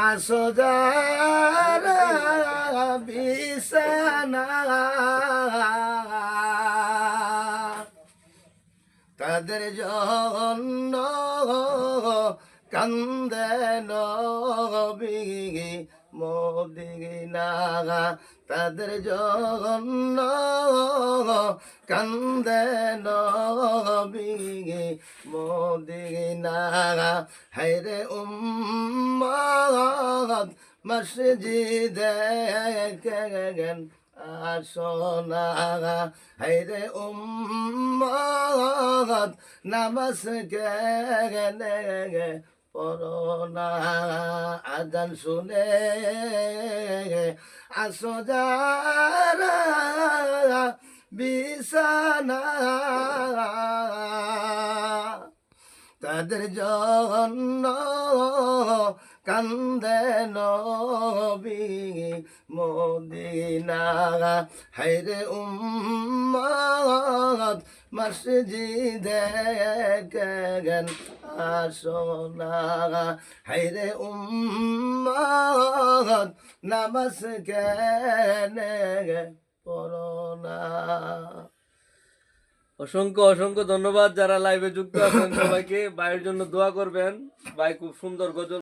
আসো যারা বিছানা তাদের জন্য কান্দে নবী মদিনা তাদের জন্য কান্দে নবী মদিনা হায়রে উম্মত মসজিদে কেন আসনা হায়রে উম্মত নামাজ কেনে পড়না আজান শুনে আসো যারা বিছানা তাদের জন্য কান্দে নবী মদিনা হায়রে উম্মত মসজিদে কেন আসনা হায়রে উম্মত নামাজ কেনে পড়না। অসংখ্য অসংখ্য ধন্যবাদ যারা লাইভে যুক্ত আছেন সবাইকে। ভাইয়ের জন্য দোয়া করবেন, ভাই খুব সুন্দর গজল